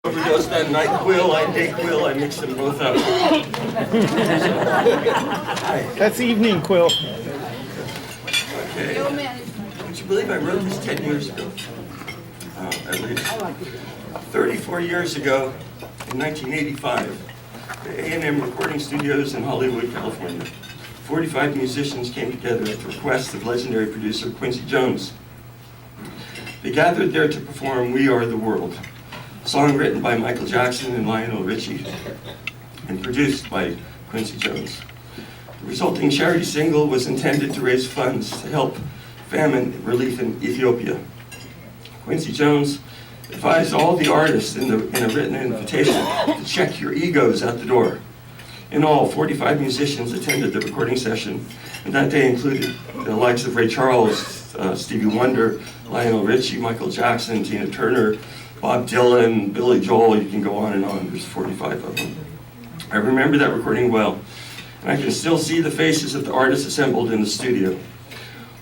Overdosed on NyQuil, I DayQuil, I mix them both up. That's evening quill. Okay. Would you believe I wrote this 10 years ago? At least. 34 years ago, in 1985, the A&M Recording Studios in Hollywood, California. 45 musicians came together at the request of legendary producer Quincy Jones. They gathered there to perform We Are the World, a song written by Michael Jackson and Lionel Richie and produced by Quincy Jones. The resulting charity single was intended to raise funds to help famine relief in Ethiopia. Quincy Jones advised all the artists in a written invitation to check your egos at the door. In all, 45 musicians attended the recording session, and that day included the likes of Ray Charles, Stevie Wonder, Lionel Richie, Michael Jackson, Tina Turner, Bob Dylan, Billy Joel. You can go on and on. There's 45 of them. I remember that recording well, and I can still see the faces of the artists assembled in the studio.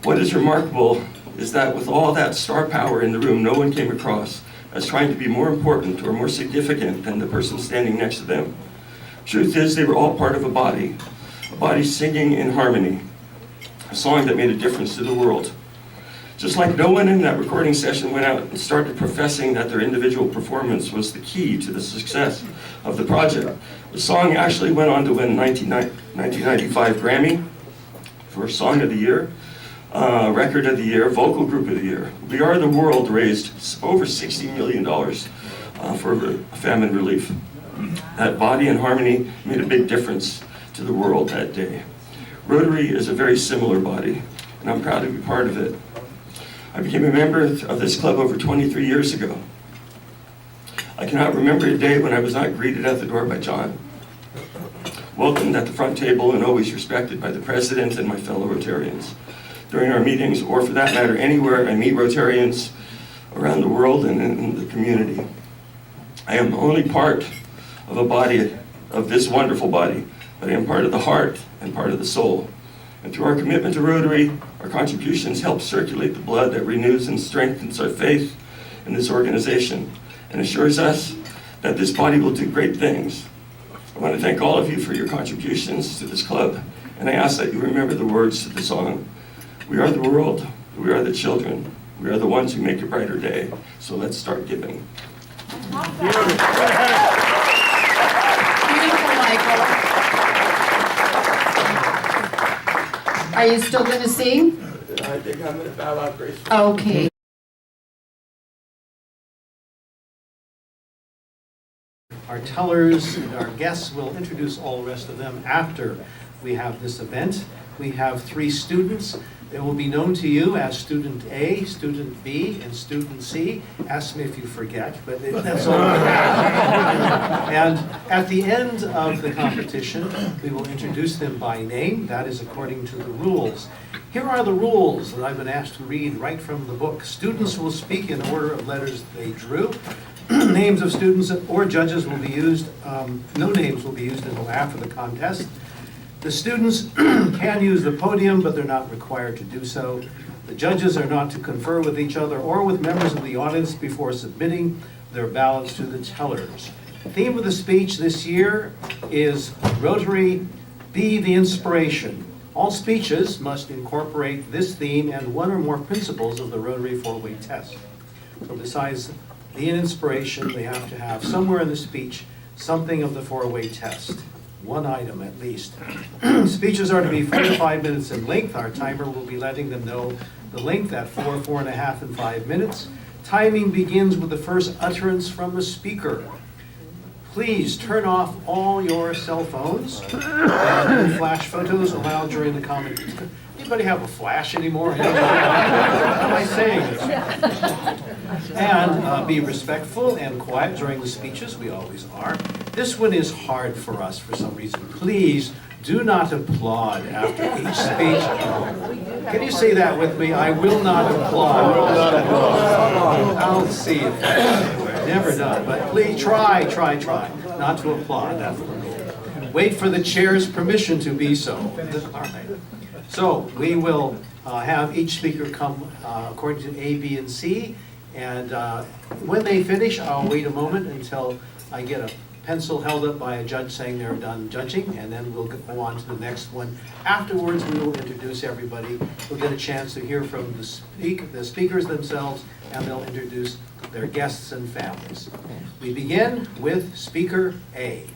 What is remarkable is that with all that star power in the room, no one came across as trying to be more important or more significant than the person standing next to them. Truth is, they were all part of a body singing in harmony, a song that made a difference to the world. Just like no one in that recording session went out and started professing that their individual performance was the key to the success of the project, the song actually went on to win 1995 Grammy for Song of the Year, Record of the Year, Vocal Group of the Year. We Are the World raised over $60 million for famine relief. That body and harmony made a big difference to the world that day. Rotary is a very similar body, and I'm proud to be part of it. I became a member of this club over 23 years ago. I cannot remember a day when I was not greeted at the door by John, welcomed at the front table, and always respected by the president and my fellow Rotarians. During our meetings, or for that matter, anywhere I meet Rotarians around the world and in the community. I am only part of a body, of this wonderful body, but I am part of the heart and part of the soul. And through our commitment to Rotary, our contributions help circulate the blood that renews and strengthens our faith in this organization and assures us that this body will do great things. I want to thank all of you for your contributions to this club, and I ask that you remember the words to the song. We are the world, we are the children, we are the ones who make a brighter day. So let's start giving. Beautiful, Michael. Are you still going to sing? I think I'm going to bow out gracefully. Okay. Our tellers and our guests will introduce all the rest of them after we have this event. We have 3 students. They will be known to you as Student A, Student B, and Student C. Ask me if you forget, but that's all we have. And at the end of the competition, we will introduce them by name. That is according to the rules. Here are the rules that I've been asked to read right from the book. Students will speak in order of letters they drew. Names of students or judges will be used. No names will be used until after the contest. The students can use the podium, but they're not required to do so. The judges are not to confer with each other or with members of the audience before submitting their ballots to the tellers. The theme of the speech this year is Rotary, Be the Inspiration. All speeches must incorporate this theme and one or more principles of the Rotary 4-way test. So besides being an inspiration, they have to have somewhere in the speech something of the 4-way test. One item at least. Speeches are to be 4 to 5 minutes in length. Our timer will be letting them know the length at 4, 4.5, and 5 minutes. Timing begins with the first utterance from the speaker. Please turn off all your cell phones and no flash photos allowed during the comment. Anybody have a flash anymore? What am I saying? And be respectful and quiet during the speeches. We always are. This one is hard for us for some reason. Please do not applaud after each speech. Can you say that with me? I will not applaud. I'll see if that's never done. But please try not to applaud. That's the rule. Wait for the chair's permission to be so. All right. So we will have each speaker come according to A, B, and C. And when they finish, I'll wait a moment until I get a pencil held up by a judge saying they're done judging, and then we'll go on to the next one. Afterwards, we will introduce everybody. We'll get a chance to hear from the speakers themselves, and they'll introduce their guests and families. We begin with Speaker A.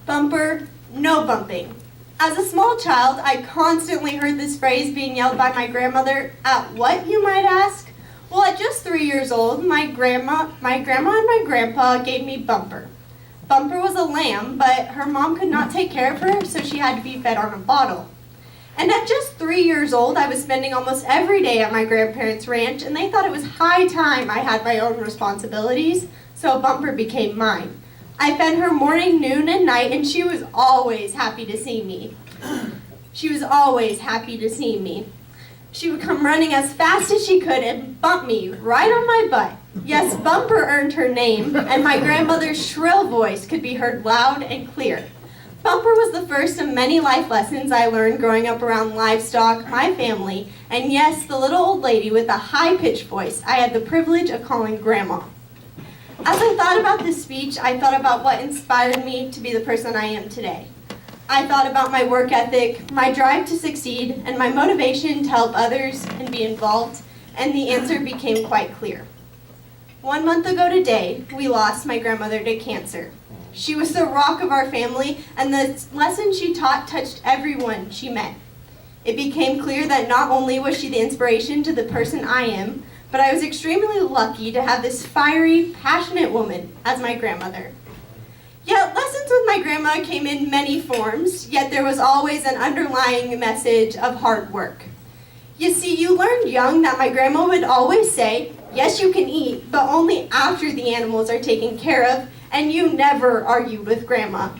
Bumper, no bumping. As a small child, I constantly heard this phrase being yelled by my grandmother. At what, you might ask? Well, at just 3 years old, my grandma and my grandpa gave me Bumper. Bumper was a lamb, but her mom could not take care of her, so she had to be fed on a bottle. And at just 3 years old, I was spending almost every day at my grandparents' ranch, and they thought it was high time I had my own responsibilities, so Bumper became mine. I fed her morning, noon, and night, and she was always happy to see me. She was always happy to see me. She would come running as fast as she could and bump me right on my butt. Yes, Bumper earned her name, and my grandmother's shrill voice could be heard loud and clear. Bumper was the first of many life lessons I learned growing up around livestock, my family, and yes, the little old lady with a high-pitched voice I had the privilege of calling Grandma. As I thought about this speech, I thought about what inspired me to be the person I am today. I thought about my work ethic, my drive to succeed, and my motivation to help others and be involved, and the answer became quite clear. 1 month ago today, we lost my grandmother to cancer. She was the rock of our family, and the lesson she taught touched everyone she met. It became clear that not only was she the inspiration to the person I am, but I was extremely lucky to have this fiery, passionate woman as my grandmother. Yet lessons with my grandma came in many forms, yet there was always an underlying message of hard work. You see, you learned young that my grandma would always say, yes, you can eat, but only after the animals are taken care of, and you never argued with Grandma.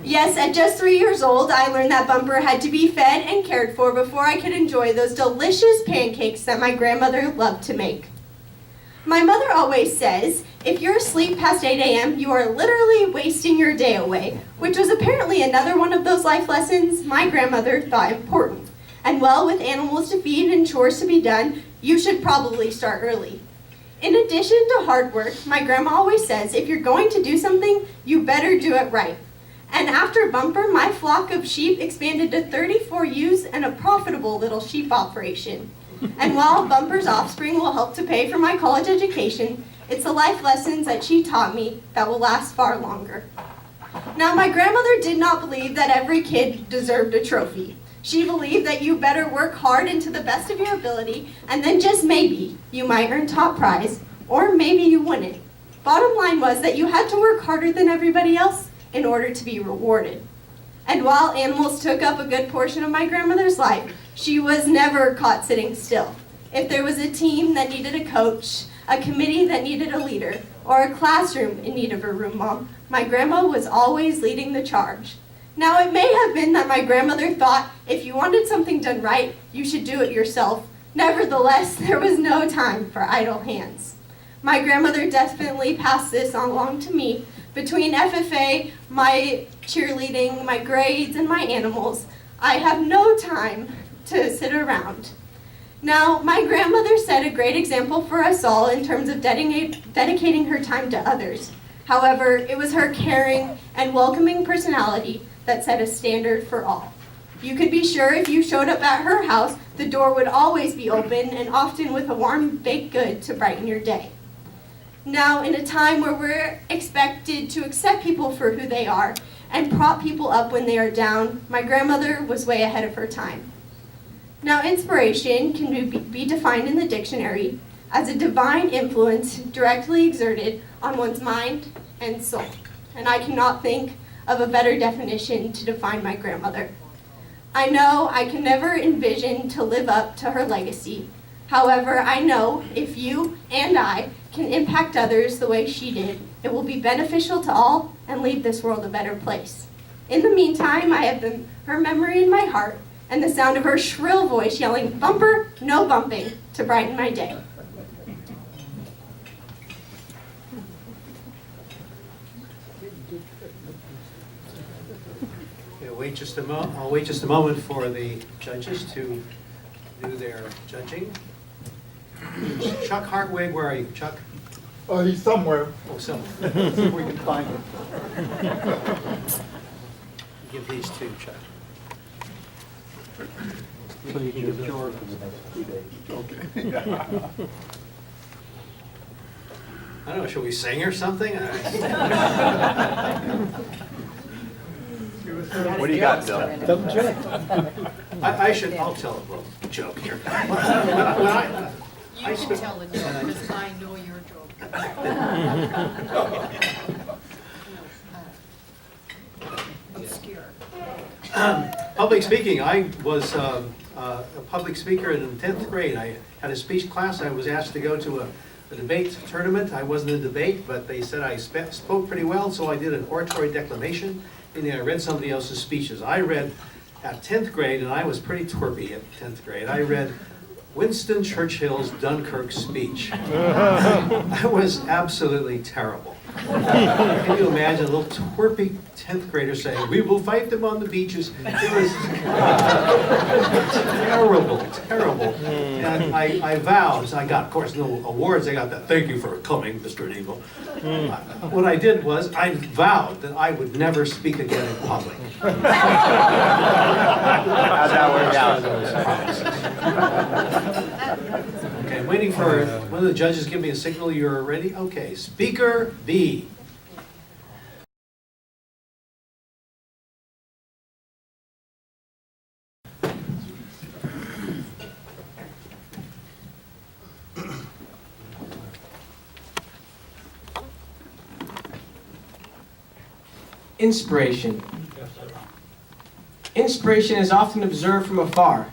Yes, at just 3 years old, I learned that Bumper had to be fed and cared for before I could enjoy those delicious pancakes that my grandmother loved to make. My mother always says, if you're asleep past 8 a.m., you are literally wasting your day away, which was apparently another one of those life lessons my grandmother thought important. And well, with animals to feed and chores to be done, you should probably start early. In addition to hard work, my grandma always says, if you're going to do something, you better do it right. And after Bumper, my flock of sheep expanded to 34 ewes and a profitable little sheep operation. And while Bumper's offspring will help to pay for my college education, it's the life lessons that she taught me that will last far longer. Now, my grandmother did not believe that every kid deserved a trophy. She believed that you better work hard and to the best of your ability, and then just maybe you might earn top prize, or maybe you wouldn't. Bottom line was that you had to work harder than everybody else in order to be rewarded. And while animals took up a good portion of my grandmother's life, she was never caught sitting still. If there was a team that needed a coach, a committee that needed a leader, or a classroom in need of a room mom, my grandma was always leading the charge. Now, it may have been that my grandmother thought if you wanted something done right, you should do it yourself. Nevertheless, there was no time for idle hands. My grandmother definitely passed this along to me. Between FFA, my cheerleading, my grades, and my animals, I have no time to sit around. Now, my grandmother set a great example for us all in terms of dedicating her time to others. However, it was her caring and welcoming personality that set a standard for all. You could be sure if you showed up at her house, the door would always be open and often with a warm baked good to brighten your day. Now, in a time where we're expected to accept people for who they are and prop people up when they are down, my grandmother was way ahead of her time. Now, inspiration can be defined in the dictionary as a divine influence directly exerted on one's mind and soul. And I cannot think of a better definition to define my grandmother. I know I can never envision to live up to her legacy. However, I know if you and I can impact others the way she did, it will be beneficial to all and leave this world a better place. In the meantime, I have her memory in my heart and the sound of her shrill voice yelling, "Bumper, no bumping," to brighten my day. I'll wait just a moment for the judges to do their judging. Chuck Hartwig, where are you, Chuck? Oh, he's somewhere. Oh, so, See if we can find him. give these to Chuck. So you can give George. I don't know, shall we sing or something? What do you got, Bill? Double check. I'll tell a little joke here. When You can tell the joke, because I know your joke. Obscure. Public speaking, I was a public speaker in 10th grade. I had a speech class. I was asked to go to a debate tournament. I wasn't in a debate, but they said I spoke pretty well, so I did an oratory declamation, and then I read somebody else's speeches. I read at 10th grade, and I was pretty twerpy at 10th grade. I read Winston Churchill's Dunkirk speech. That was absolutely terrible. Can you imagine a little twerpy 10th grader saying, "We will fight them on the beaches"? It was terrible, terrible. And I vowed, so I got, of course, no awards. I got that, "Thank you for coming, Mr. Eagle." What I did was, I vowed that I would never speak again in public. How'd that work out? Okay, I'm waiting for one of the judges to give me a signal you're ready. Okay, Speaker B. Inspiration. Inspiration is often observed from afar,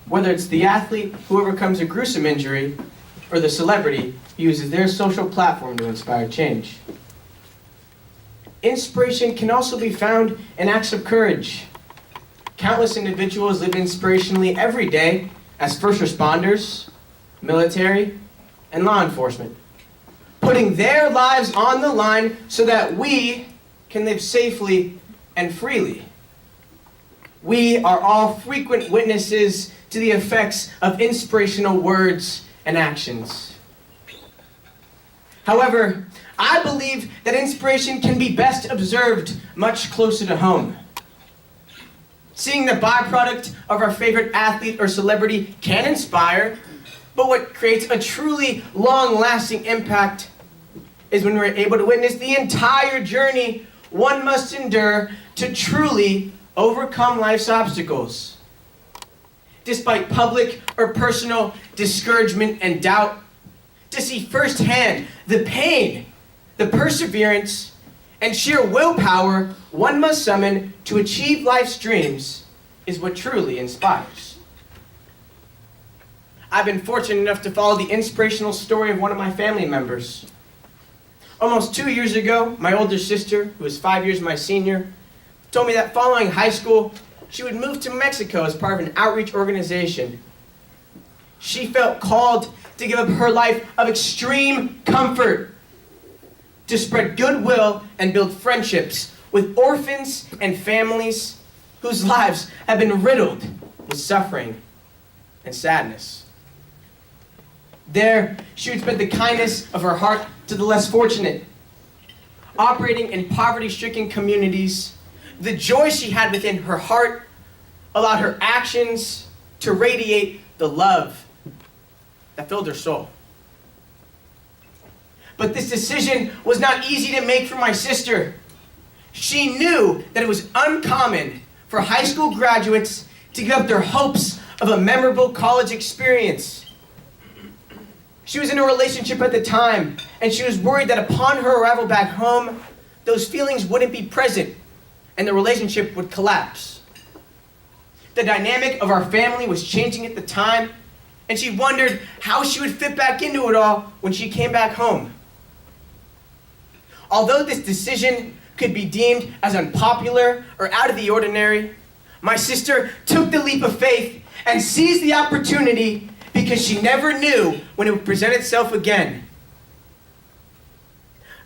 whether it's the athlete who overcomes a gruesome injury or the celebrity who uses their social platform to inspire change. Inspiration can also be found in acts of courage. Countless individuals live inspirationally every day as first responders, military, and law enforcement, putting their lives on the line so that we can live safely and freely. We are all frequent witnesses to the effects of inspirational words and actions. However, I believe that inspiration can be best observed much closer to home. Seeing the byproduct of our favorite athlete or celebrity can inspire, but what creates a truly long-lasting impact is when we're able to witness the entire journey one must endure to truly overcome life's obstacles. Despite public or personal discouragement and doubt, to see firsthand the pain, the perseverance, and sheer willpower one must summon to achieve life's dreams is what truly inspires. I've been fortunate enough to follow the inspirational story of one of my family members. Almost 2 years ago, my older sister, who was 5 years my senior, told me that following high school, she would move to Mexico as part of an outreach organization. She felt called to give up her life of extreme comfort to spread goodwill and build friendships with orphans and families whose lives have been riddled with suffering and sadness. There, she would spread the kindness of her heart to the less fortunate. Operating in poverty-stricken communities, the joy she had within her heart allowed her actions to radiate the love that filled her soul. But this decision was not easy to make for my sister. She knew that it was uncommon for high school graduates to give up their hopes of a memorable college experience. She was in a relationship at the time, and she was worried that upon her arrival back home, those feelings wouldn't be present, and the relationship would collapse. The dynamic of our family was changing at the time, and she wondered how she would fit back into it all when she came back home. Although this decision could be deemed as unpopular or out of the ordinary, my sister took the leap of faith and seized the opportunity because she never knew when it would present itself again.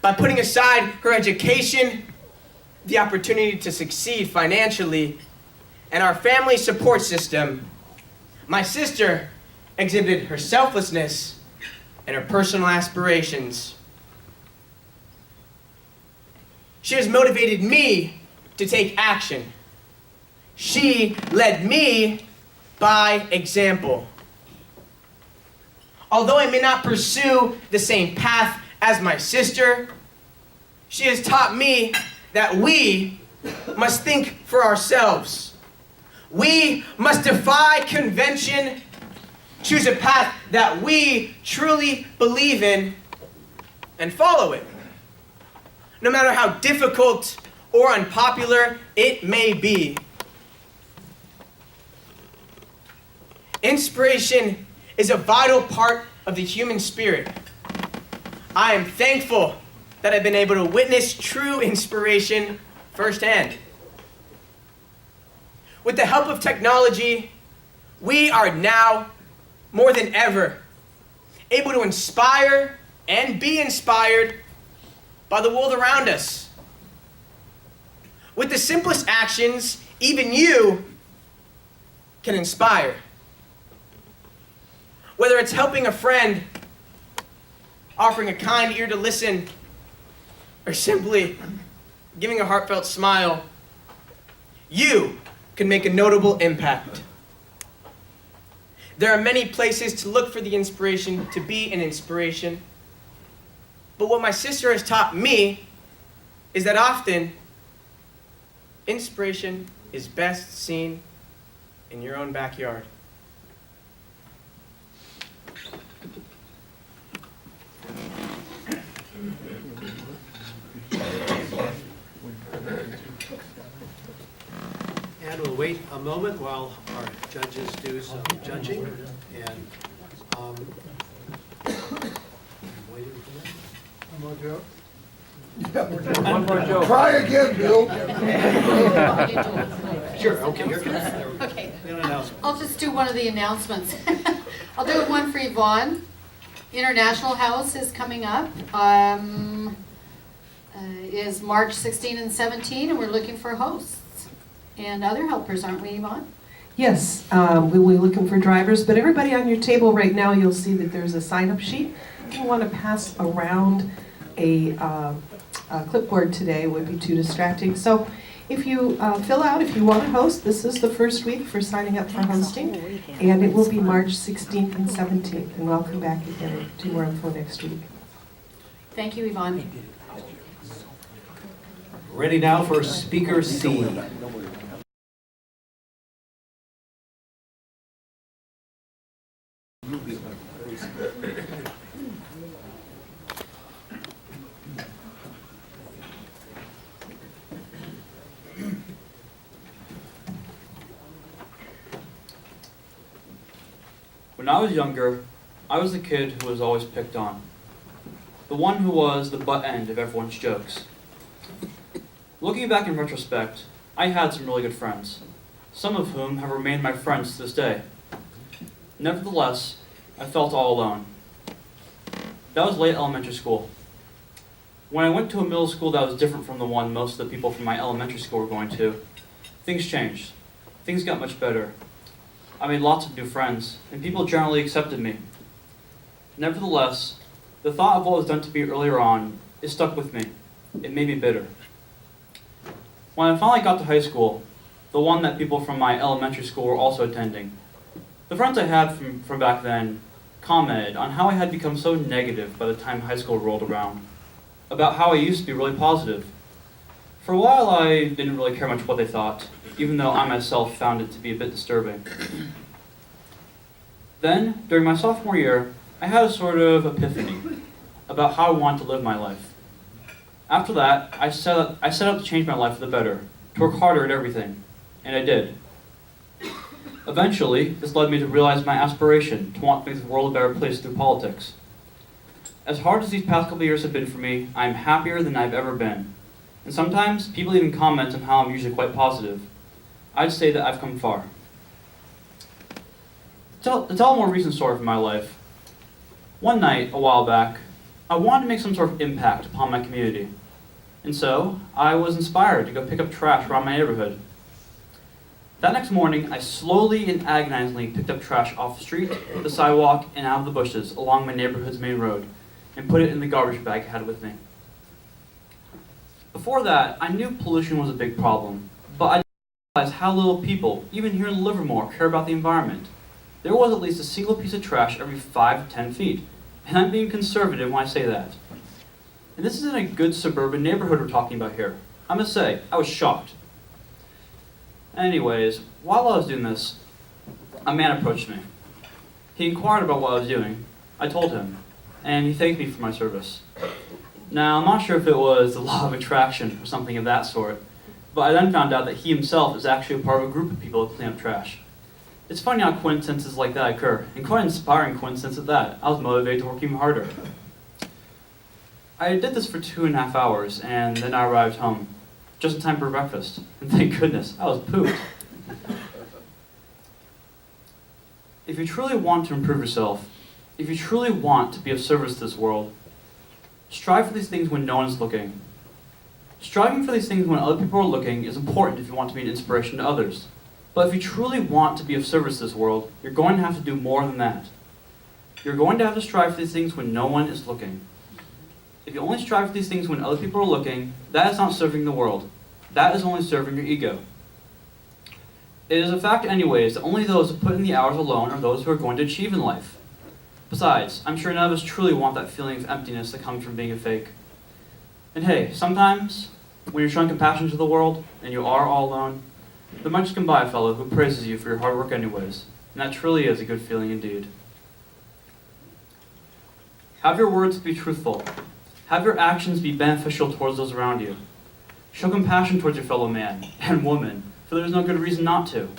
By putting aside her education, the opportunity to succeed financially, and our family support system, my sister exhibited her selflessness and her personal aspirations. She has motivated me to take action. She led me by example. Although I may not pursue the same path as my sister, she has taught me that we must think for ourselves. We must defy convention, choose a path that we truly believe in, and follow it, no matter how difficult or unpopular it may be. Inspiration is a vital part of the human spirit. I am thankful that I've been able to witness true inspiration firsthand. With the help of technology, we are now, more than ever, able to inspire and be inspired by the world around us. With the simplest actions, even you can inspire. Whether it's helping a friend, offering a kind ear to listen, or simply giving a heartfelt smile, you can make a notable impact. There are many places to look for the inspiration to be an inspiration, but what my sister has taught me is that often inspiration is best seen in your own backyard. And we'll wait a moment while our judges do some judging. And waiting for that. One more joke. Try again, Bill. Sure, okay, here comes. Okay, An announcement. I'll just do one of the announcements. I'll do one for Yvonne. International House is coming up. Is March 16 and 17, and we're looking for hosts and other helpers, aren't we, Yvonne? Yes, we're looking for drivers, but everybody on your table right now, you'll see that there's a sign-up sheet. If you want to pass around a clipboard today, it would be too distracting. So if you fill out, if you want to host, this is the first week for signing up for hosting, and it will be March 16th and 17th, and I'll come back again and do more info next week. Thank you, Yvonne. Ready now for speaker C. When I was younger, I was the kid who was always picked on. The one who was the butt end of everyone's jokes. Looking back in retrospect, I had some really good friends, some of whom have remained my friends to this day. Nevertheless, I felt all alone. That was late elementary school. When I went to a middle school that was different from the one most of the people from my elementary school were going to, things changed. Things got much better. I made lots of new friends, and people generally accepted me. Nevertheless, the thought of what was done to me earlier on is stuck with me. It made me bitter. When I finally got to high school, the one that people from my elementary school were also attending, the friends I had from back then commented on how I had become so negative by the time high school rolled around, about how I used to be really positive. For a while, I didn't really care much what they thought, even though I myself found it to be a bit disturbing. Then, during my sophomore year, I had a sort of epiphany about how I wanted to live my life. After that, I set out to change my life for the better, to work harder at everything, and I did. Eventually, this led me to realize my aspiration to want to make the world a better place through politics. As hard as these past couple of years have been for me, I am happier than I've ever been. And sometimes, people even comment on how I'm usually quite positive. I'd say that I've come far. To tell a more recent story from my life, one night, a while back, I wanted to make some sort of impact upon my community. And so, I was inspired to go pick up trash around my neighborhood. That next morning, I slowly and agonizingly picked up trash off the street, the sidewalk, and out of the bushes along my neighborhood's main road, and put it in the garbage bag I had with me. Before that, I knew pollution was a big problem, but I didn't realize how little people, even here in Livermore, care about the environment. There was at least a single piece of trash every 5 to 10 feet, and I'm being conservative when I say that. And this isn't a good suburban neighborhood we're talking about here. I must say, I was shocked. Anyways, while I was doing this, a man approached me. He inquired about what I was doing. I told him, and he thanked me for my service. Now, I'm not sure if it was the law of attraction or something of that sort, but I then found out that he himself is actually a part of a group of people that clean up trash. It's funny how coincidences like that occur, and quite an inspiring coincidence at that. I was motivated to work even harder. I did this for 2.5 hours, and then I arrived home, just in time for breakfast. And thank goodness, I was pooped. If you truly want to improve yourself, if you truly want to be of service to this world, strive for these things when no one is looking. Striving for these things when other people are looking is important if you want to be an inspiration to others. But if you truly want to be of service to this world, you're going to have to do more than that. You're going to have to strive for these things when no one is looking. If you only strive for these things when other people are looking, that is not serving the world. That is only serving your ego. It is a fact anyways that only those who put in the hours alone are those who are going to achieve in life. Besides, I'm sure none of us truly want that feeling of emptiness that comes from being a fake. And hey, sometimes, when you're showing compassion to the world, and you are all alone, there might just come by a fellow who praises you for your hard work anyways, and that truly is a good feeling indeed. Have your words be truthful. Have your actions be beneficial towards those around you. Show compassion towards your fellow man and woman, for there is no good reason not to.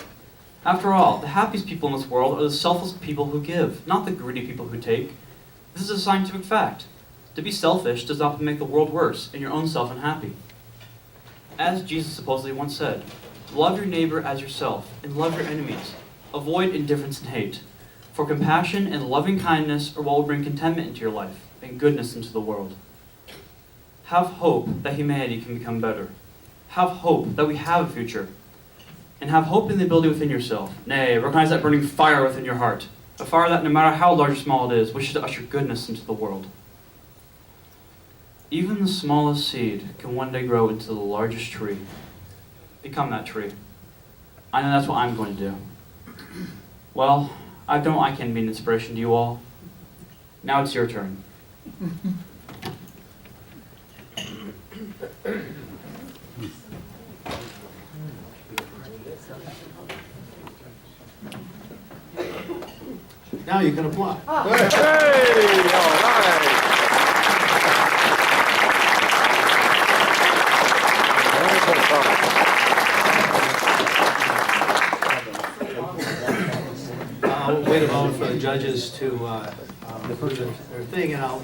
After all, the happiest people in this world are the selfless people who give, not the greedy people who take. This is a scientific fact. To be selfish does not make the world worse and your own self unhappy. As Jesus supposedly once said, love your neighbor as yourself and love your enemies. Avoid indifference and hate. For compassion and loving kindness are what will bring contentment into your life and goodness into the world. Have hope that humanity can become better. Have hope that we have a future. And have hope in the ability within yourself. Nay, recognize that burning fire within your heart. A fire that, no matter how large or small it is, wishes to usher goodness into the world. Even the smallest seed can one day grow into the largest tree. Become that tree. I know that's what I'm going to do. Well, I know I can be an inspiration to you all. Now it's your turn. Now you can applaud. I'll wait a moment for the judges to do their thing, and I'll,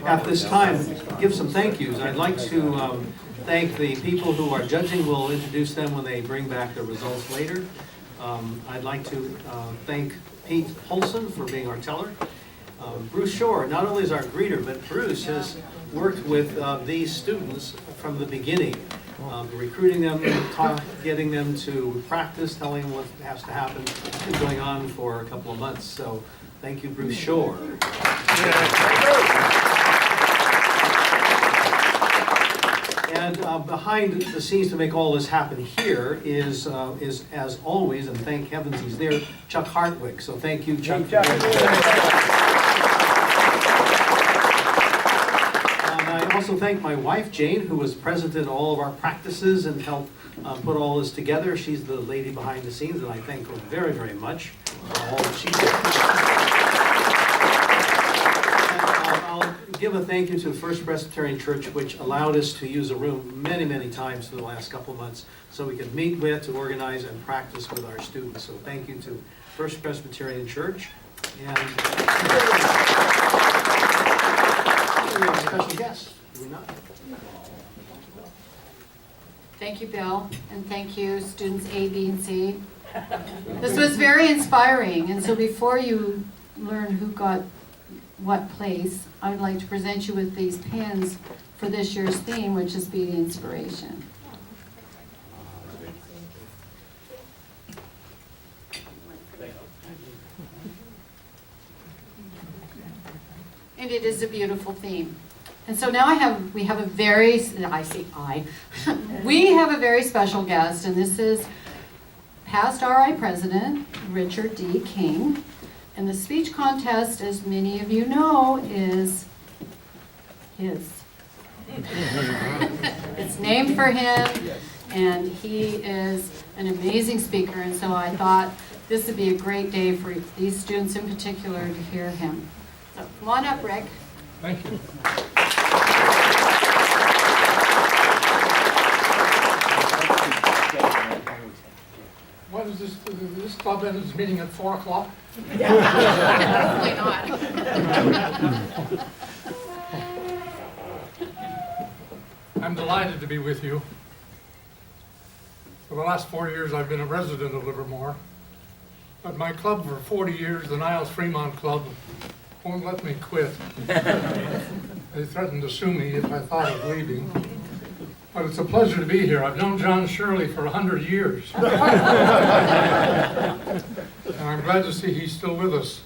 at this time, give some thank yous. I'd like to thank the people who are judging. We'll introduce them when they bring back the results later. I'd like to thank Pete Holson for being our teller. Bruce Shore, not only is our greeter, but Bruce has worked with these students from the beginning, recruiting them, getting them to practice, telling them what has to happen. It's been going on for a couple of months, so thank you, Bruce Shore. And behind the scenes to make all this happen here is as always, and thank heavens he's there, Chuck Hartwig. So thank you, Chuck. I also thank my wife, Jane, who was present at all of our practices and helped put all this together. She's the lady behind the scenes, and I thank her very, very much for all that she did. And I'll give a thank you to the First Presbyterian Church, which allowed us to use a room many, many times for the last couple of months so we could meet with, to organize, and practice with our students. So thank you to First Presbyterian Church. And we have a special guest. Do we not? Thank you, Bill, and thank you, students A, B, and C. This was very inspiring, and so before you learn who got what place, I would like to present you with these pins for this year's theme, which is Be the Inspiration. And it is a beautiful theme. And so now we have a very, we have a very special guest, and this is past RI President Richard D. King. And the speech contest, as many of you know, is his. It's named for him, and he is an amazing speaker, and so I thought this would be a great day for these students in particular to hear him. So come on up, Rick. Thank you. What is this? This club ends meeting at 4 o'clock? Hopefully not. I'm delighted to be with you. For the last 4 years, I've been a resident of Livermore. But my club for 40 years, the Niles Fremont Club, won't let me quit. They threatened to sue me if I thought of leaving. But it's a pleasure to be here. I've known John Shirley for 100 years. And I'm glad to see he's still with us.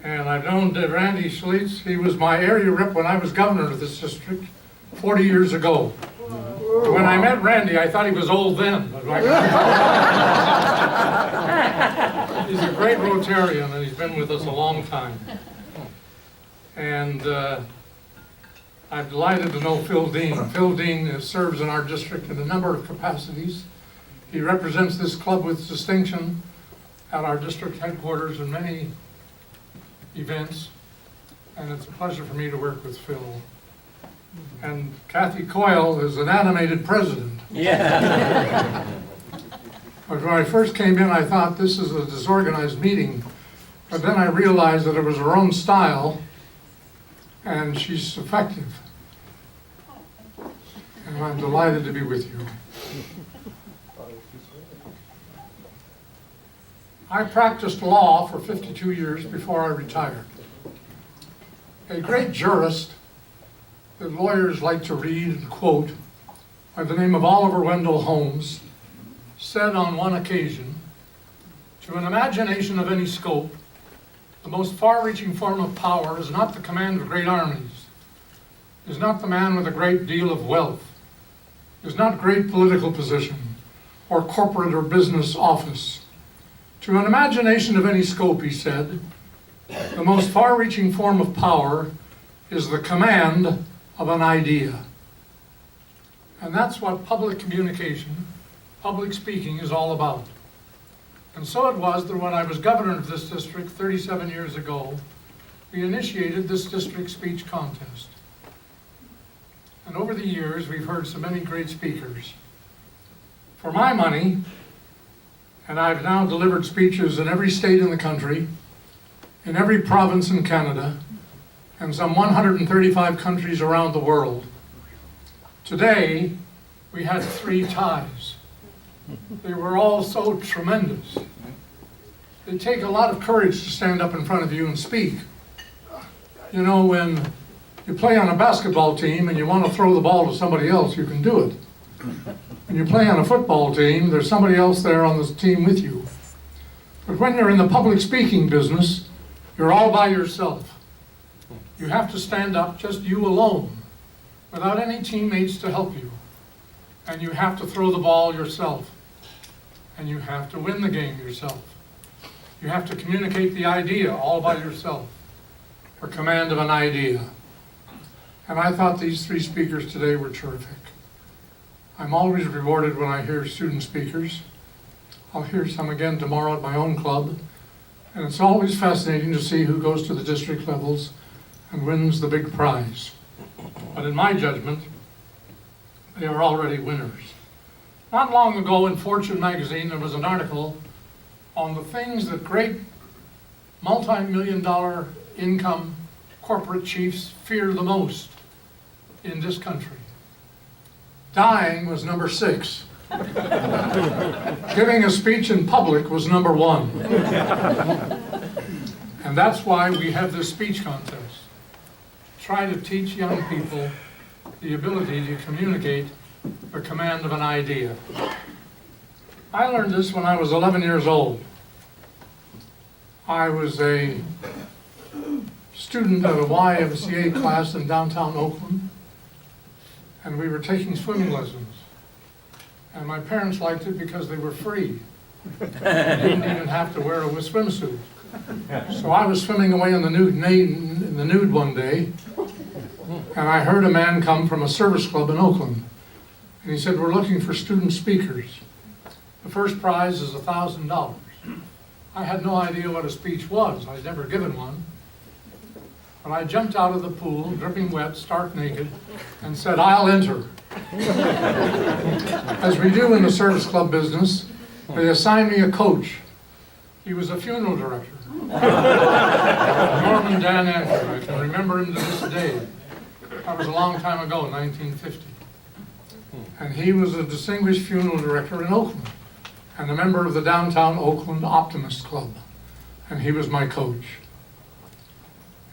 And I've known Randy Schlitz. He was my area rep when I was governor of this district 40 years ago. When I met Randy, I thought he was old then. But he's a great Rotarian, and he's been with us a long time. And I'm delighted to know Phil Dean. Phil Dean serves in our district in a number of capacities. He represents this club with distinction at our district headquarters in many events, and it's a pleasure for me to work with Phil. And Kathy Coyle is an animated president. Yeah. But when I first came in, I thought this is a disorganized meeting, but then I realized that it was her own style, and she's effective. And I'm delighted to be with you. I practiced law for 52 years before I retired. A great jurist that lawyers like to read and quote by the name of Oliver Wendell Holmes said on one occasion, "To an imagination of any scope, the most far-reaching form of power is not the command of great armies, is not the man with a great deal of wealth, is not great political position, or corporate or business office. To an imagination of any scope," he said, "the most far-reaching form of power is the command of an idea." And that's what public communication, public speaking is all about. And so it was that when I was governor of this district 37 years ago, we initiated this district speech contest. And over the years, we've heard so many great speakers. For my money, and I've now delivered speeches in every state in the country, in every province in Canada, and some 135 countries around the world. Today, we had 3 ties. They were all so tremendous. It takes a lot of courage to stand up in front of you and speak. You know, when you play on a basketball team and you want to throw the ball to somebody else, you can do it. When you play on a football team, there's somebody else there on the team with you. But when you're in the public speaking business, you're all by yourself. You have to stand up, just you alone, without any teammates to help you. And you have to throw the ball yourself. And you have to win the game yourself. You have to communicate the idea all by yourself, for command of an idea. And I thought these 3 speakers today were terrific. I'm always rewarded when I hear student speakers. I'll hear some again tomorrow at my own club. And it's always fascinating to see who goes to the district levels and wins the big prize. But in my judgment, they are already winners. Not long ago in Fortune magazine, there was an article on the things that great multi-million-dollar income corporate chiefs fear the most in this country. Dying was number 6. Giving a speech in public was number 1. And And that's why we have this speech contest. Try to teach young people the ability to communicate the command of an idea. I learned this when I was 11 years old. I was a student of a YMCA class in downtown Oakland, and we were taking swimming lessons. And my parents liked it because they were free. You didn't even have to wear a swimsuit. So I was swimming away in the nude one day, and I heard a man come from a service club in Oakland. And he said, "We're looking for student speakers. The first prize is $1,000. I had no idea what a speech was. I'd never given one. But I jumped out of the pool, dripping wet, stark naked, and said, "I'll enter." As we do in the service club business, they assigned me a coach. He was a funeral director. Norman Dan Andrew. I can remember him to this day. That was a long time ago, 1950. And he was a distinguished funeral director in Oakland and a member of the Downtown Oakland Optimist Club. And he was my coach.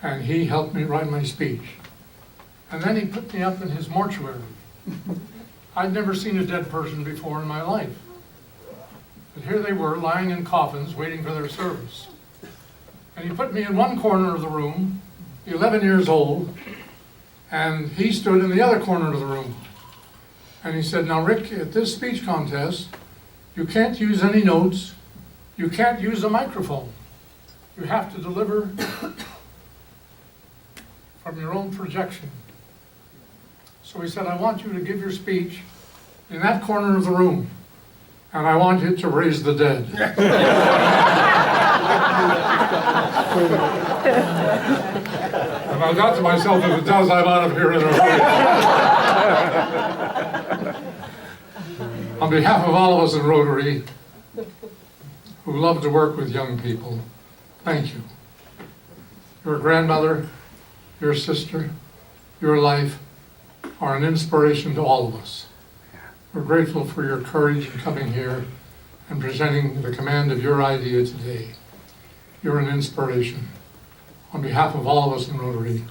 And he helped me write my speech. And then he put me up in his mortuary. I'd never seen a dead person before in my life. But here they were, lying in coffins, waiting for their service. And he put me in one corner of the room, 11 years old, and he stood in the other corner of the room. And he said, "Now, Rick, at this speech contest, you can't use any notes. You can't use a microphone. You have to deliver from your own projection." So he said, "I want you to give your speech in that corner of the room, and I want you to raise the dead." And I thought to myself, if it does, I'm out of here in a hurry. On behalf of all of us in Rotary, who love to work with young people, thank you. Your grandmother, your sister, your life are an inspiration to all of us. We're grateful for your courage in coming here and presenting the command of your idea today. You're an inspiration. On behalf of all of us in Rotary,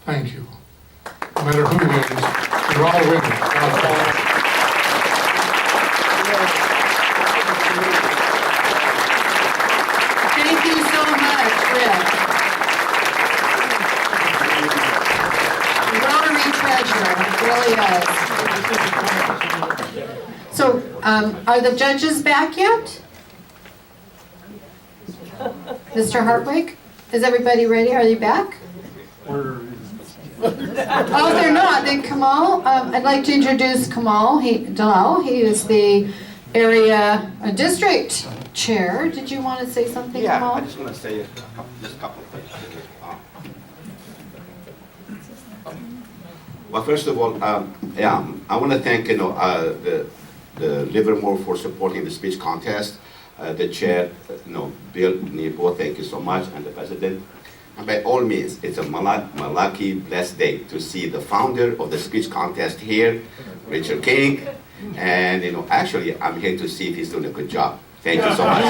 thank you. No matter who wins, you're all winners. Thank you so much, Rick. Rotary treasure, it really is. So, are the judges back yet? Mr. Hartwig, is everybody ready? Are they back? Oh, they're not. Then Kamal, I'd like to introduce Kamal Dalal. He is the area district chair. Did you want to say something, Yeah, Kamal? I just want to say just a couple of things. Well, first of all, I want to thank the Livermore for supporting the speech contest. The chair, Bill Nebo, thank you so much, and the president. And by all means, it's a lucky, blessed day to see the founder of the speech contest here, Richard King. And actually, I'm here to see if he's doing a good job. Thank you so much.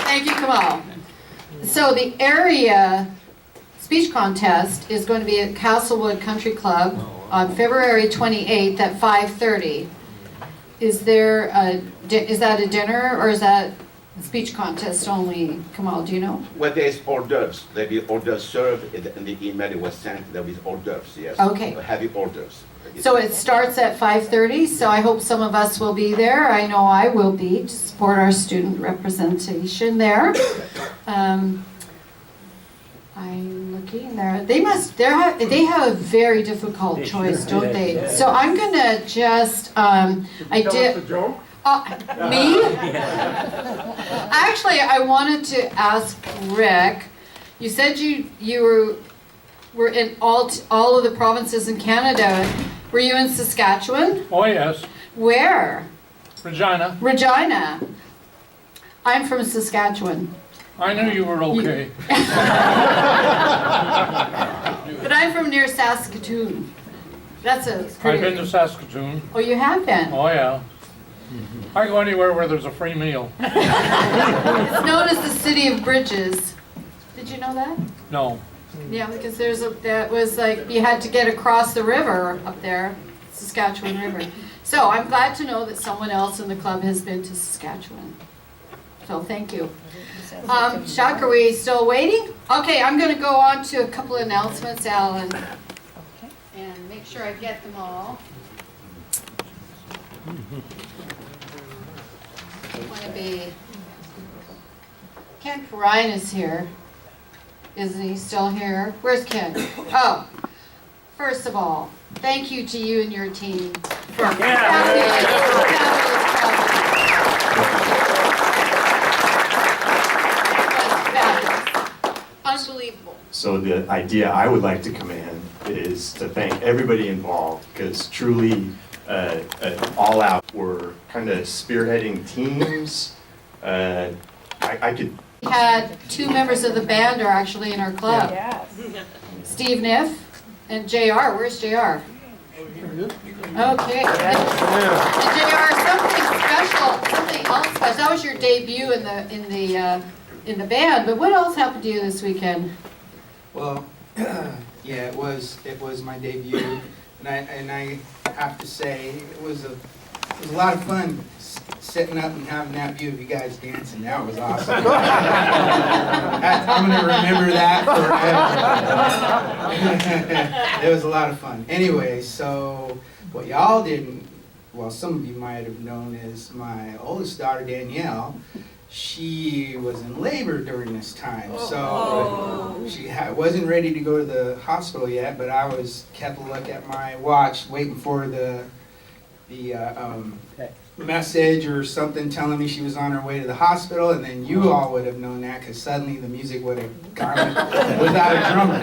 Thank you, Kamal. So the area speech contest is going to be at Castlewood Country Club on February 28th at 5:30. Is that a dinner or is that a speech contest only? Kamal, do you know? Well, there's hors d'oeuvres. There'll be hors d'oeuvres served in the email it was sent. There'll be hors d'oeuvres, yes. Okay. Heavy hors d'oeuvres. So it starts at 5:30, so I hope some of us will be there. I know I will be to support our student representation there. I'm looking there. They have a very difficult choice, don't they? So I'm gonna just, me? Actually, I wanted to ask Rick, you said you were in all of the provinces in Canada. Were you in Saskatchewan? Oh, yes. Where? Regina, Regina. I'm from Saskatchewan. I knew you were okay. But I'm from near Saskatoon. That's a I've pretty... been to Saskatoon. Oh, you have been? Oh, yeah. I go anywhere where there's a free meal. It's known as the City of Bridges. Did you know that? No. Yeah, because that was like, you had to get across the river up there, Saskatchewan River. So I'm glad to know that someone else in the club has been to Saskatchewan. So thank you. Chuck, are we still waiting? Okay, I'm going to go on to a couple of announcements, Alan, and make sure I get them all. Ken Perrine is here. Isn't he still here? Where's Ken? Oh, first of all, thank you to you and your team for unbelievable. So the idea I would like to come in is to thank everybody involved, because truly all out, we're kind of spearheading teams. I could. We had two members of the band are actually in our club. Yes. Steve Niff and JR. Where's JR? Okay. And JR, something special, something else special. That was your debut in the band, but what else happened to you this weekend? Well, yeah, it was my debut, and I have to say it was a lot of fun sitting up and having that view of you guys dancing. That was awesome. I'm gonna remember that forever. It was a lot of fun. Anyway, so what y'all didn't, well, some of you might have known, is my oldest daughter Danielle. She was in labor during this time, so she wasn't ready to go to the hospital yet. But I kept a look at my watch, waiting for the message or something telling me she was on her way to the hospital, and then you all would have known that because suddenly the music would have gone without a drummer.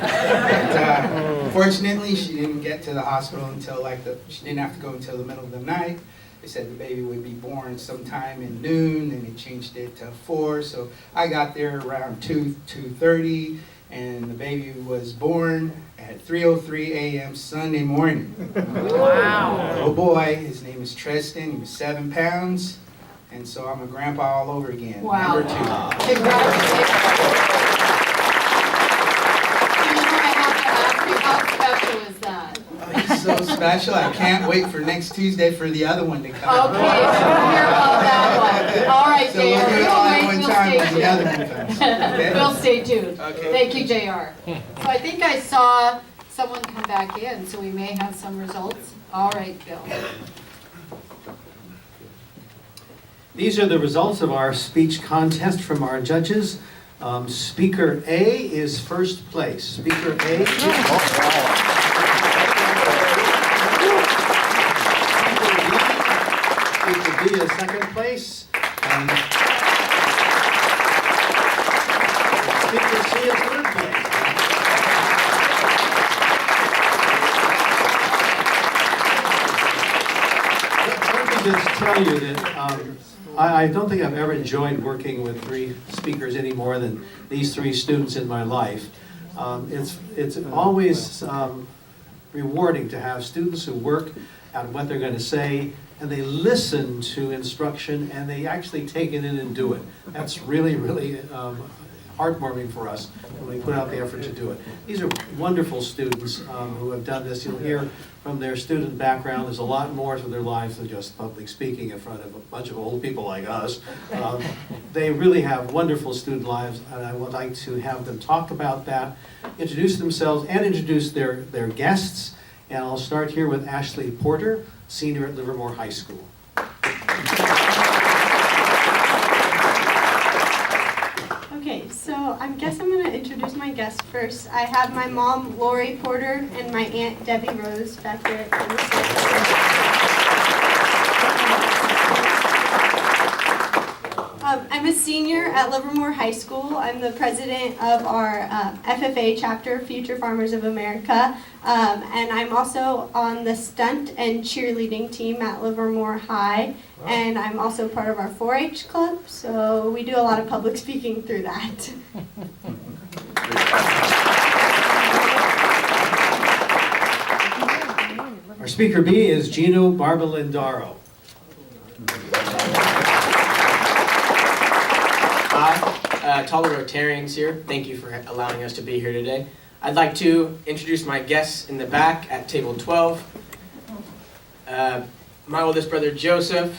But fortunately, she didn't get to the hospital until she didn't have to go until the middle of the night. They said the baby would be born sometime in noon, and they changed it to 4. So I got there around 2:30, and the baby was born at 3:03 a.m. Sunday morning. Wow! Little boy, his name is Tristan. He was 7 pounds, and so I'm a grandpa all over again. Wow! Number 2. Congratulations! How special is that? He's so special. I can't wait for next Tuesday for the other one to come. Okay, so we'll hear about that one. All right, So we'll do it JR. all at one time when the other one comes. Okay? We'll stay tuned. Okay. Thank you, JR. So I think I saw someone come back in, so we may have some results. All right, Bill. These are the results of our speech contest from our judges. Speaker A is first place. Speaker A. Speaker B is second place. And Speaker C is third place. Let me just tell you that I don't think I've ever enjoyed working with 3 speakers any more than these 3 students in my life. It's always rewarding to have students who work at what they're going to say, and they listen to instruction, and they actually take it in and do it. That's really, really heartwarming for us when we put out the effort to do it. These are wonderful students who have done this. You'll hear from their student background, there's a lot more to their lives than just public speaking in front of a bunch of old people like us. They really have wonderful student lives, and I would like to have them talk about that, introduce themselves, and introduce their guests. And I'll start here with Ashley Porter, senior at Livermore High School. Okay, so I guess I'm going to introduce my guest first. I have my mom, Lori Porter, and my aunt, Debbie Rose, back there at the I'm a senior at Livermore High School. I'm the president of our FFA chapter, Future Farmers of America, and I'm also on the stunt and cheerleading team at Livermore High, and I'm also part of our 4-H club, so we do a lot of public speaking through that. Our speaker B is Gino Barbalindaro. High, taller Rotarians here. Thank you for allowing us to be here today. I'd like to introduce my guests in the back at table 12. My oldest brother Joseph.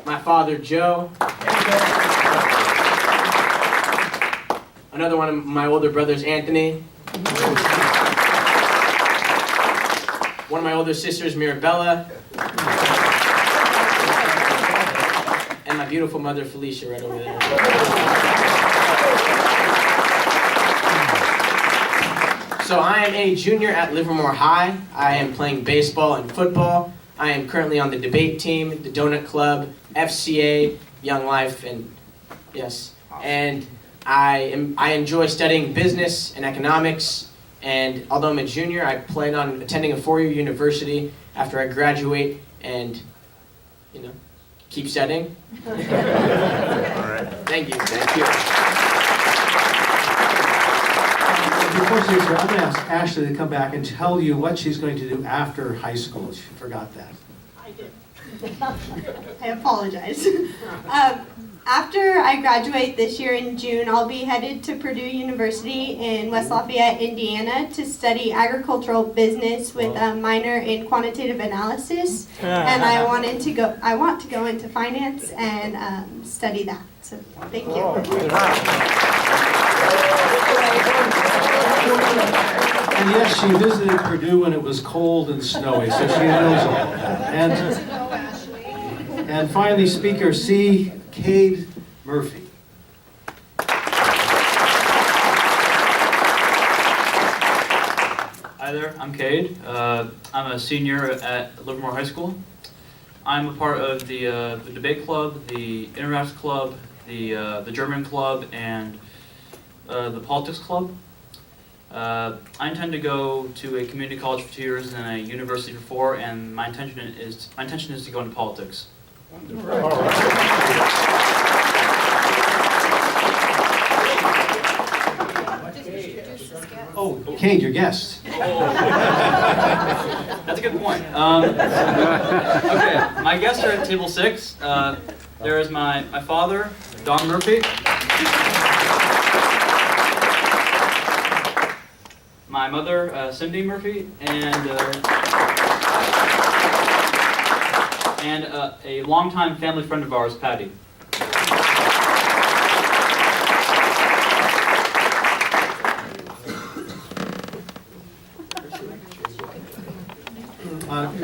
My father Joe. Another one of my older brothers, Anthony. One of my older sisters, Mirabella. And my beautiful mother, Felicia, right over there. So I am a junior at Livermore High. I am playing baseball and football. I am currently on the debate team, the Donut Club, FCA, Young Life, and yes. And I enjoy studying business and economics. And although I'm a junior, I plan on attending a four-year university after I graduate and, keep studying. All right. Thank you. Thank you. Before she goes, I'm going to ask Ashley to come back and tell you what she's going to do after high school. She forgot that. I did. I apologize. After I graduate this year in June, I'll be headed to Purdue University in West Lafayette, Indiana to study agricultural business with a minor in quantitative analysis. And I want to go into finance and study that. So thank you. And yes, she visited Purdue when it was cold and snowy, so she knows all of that. And finally, speaker C. Cade Murphy. Hi there, I'm Cade. I'm a senior at Livermore High School. I'm a part of the debate club, the Interact club, the German club, and the politics club. I intend to go to a community college for 2 years and a university for 4, and my intention is to go into politics. Oh, Cade, your guest. That's a good point. Okay, my guests are at table 6. There is my father, Don Murphy. My mother, Cindy Murphy, and a longtime family friend of ours, Patty.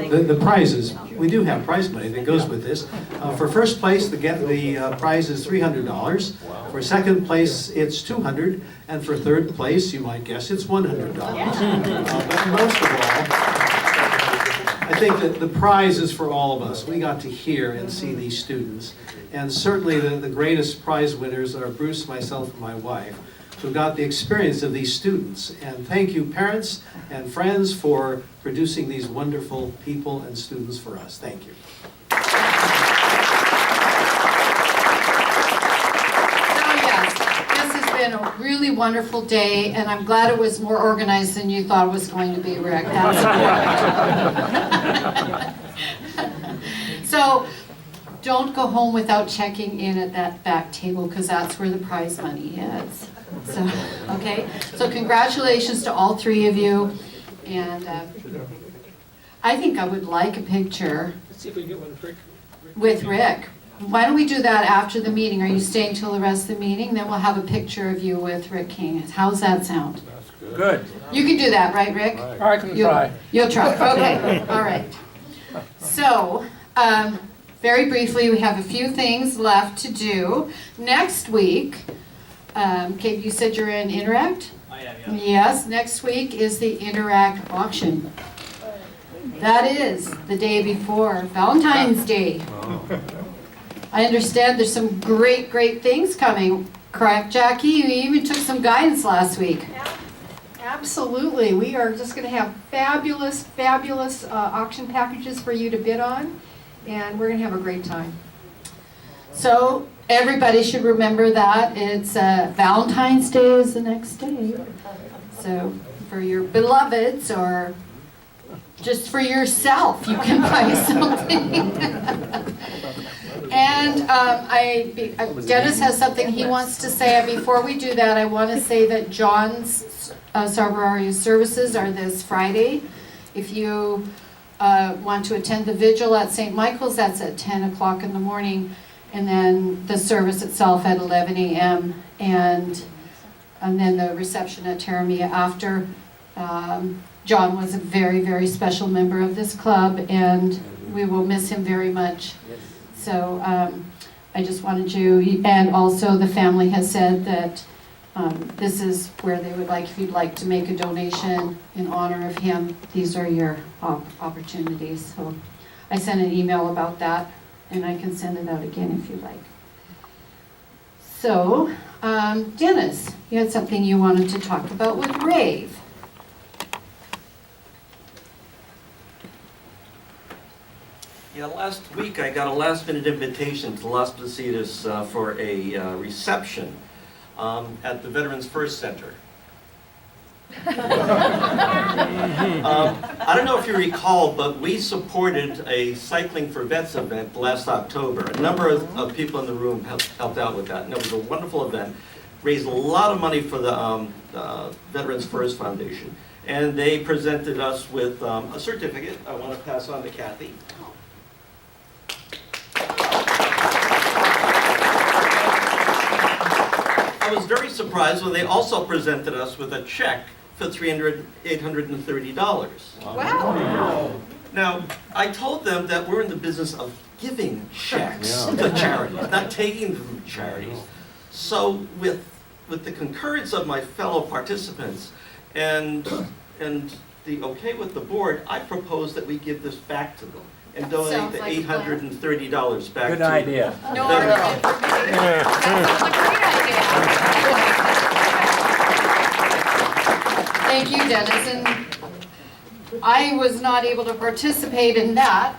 The prizes, we do have prize money that goes with this. For first place, the prize is $300. For second place, it's $200. And for third place, you might guess, it's $100. But most of all, I think that the prize is for all of us. We got to hear and see these students. And certainly the greatest prize winners are Bruce, myself, and my wife, who got the experience of these students. And thank you, parents and friends, for producing these wonderful people and students for us. Thank you. So yes, this has been a really wonderful day, and I'm glad it was more organized than you thought it was going to be, Rick. That's important. So don't go home without checking in at that back table, because that's where the prize money is. So, okay, so congratulations to all three of you, and I think I would like a picture with Rick. Why don't we do that after the meeting? Are you staying till the rest of the meeting? Then we'll have a picture of you with Rick King. How's that sound? Good. You can do that, right, Rick? I can try. You'll try, okay, all right. So, very briefly, we have a few things left to do. Next week, Kate, you said you're in Interact? I am, yeah. Yes, next week is the Interact auction. That is the day before Valentine's Day. I understand there's some great, great things coming. Correct, Jackie? You even took some guidance last week. Absolutely. We are just going to have fabulous, fabulous auction packages for you to bid on, and we're going to have a great time. So everybody should remember that. It's Valentine's Day is the next day. So for your beloveds or just for yourself, you can buy something. And Dennis has something he wants to say. Before we do that, I want to say that John's Sarbarari services are this Friday. If you want to attend the vigil at St. Michael's, that's at 10 o'clock in the morning. And then the service itself at 11 a.m. And then the reception at Taramia after. John was a very, very special member of this club, and we will miss him very much. So I just wanted you, and also the family has said that this is where they would like, if you'd like to make a donation in honor of him, these are your opportunities. So I sent an email about that, and I can send it out again if you'd like. So, Dennis, you had something you wanted to talk about with Rave. Yeah, last week I got a last-minute invitation to Las Placitas for a reception at the Veterans First Center. I don't know if you recall, but we supported a Cycling for Vets event last October. A number of people in the room helped out with that, and it was a wonderful event. Raised a lot of money for the Veterans First Foundation, and they presented us with a certificate I want to pass on to Kathy. I was very surprised when they also presented us with a check for $830. Wow. Now, I told them that we're in the business of giving checks to charities, not taking them from charities. So with the concurrence of my fellow participants and the okay with the board, I propose that we give this back to them and donate Sounds the like a plan. $830 back to Good idea. No argument for me. That sounds like a great idea. Thank you, Dennis, and I was not able to participate in that,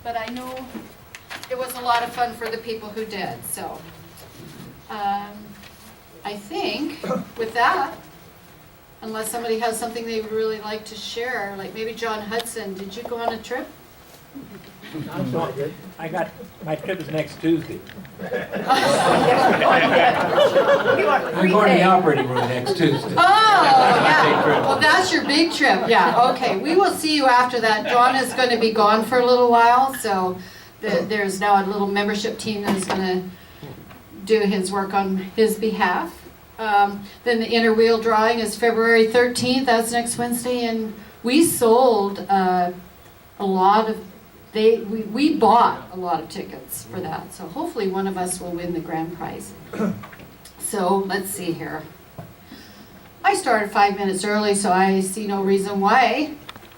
but I know it was a lot of fun for the people who did, so. I think with that, unless somebody has something they would really like to share, like maybe John Hudson, did you go on a trip? My trip is next Tuesday. You want I'm free going to pay. the operating room next Tuesday. Oh, yeah, Big trip. well, that's your big trip, yeah, okay, we will see you after that. John is gonna be gone for a little while, so there's now a little membership team that is gonna do his work on his behalf. Then the inner wheel drawing is February 13th, that's next Wednesday, and we sold a lot of, we bought a lot of tickets for that, so hopefully one of us will win the grand prize. So, let's see here. I started 5 minutes early, so I see no reason why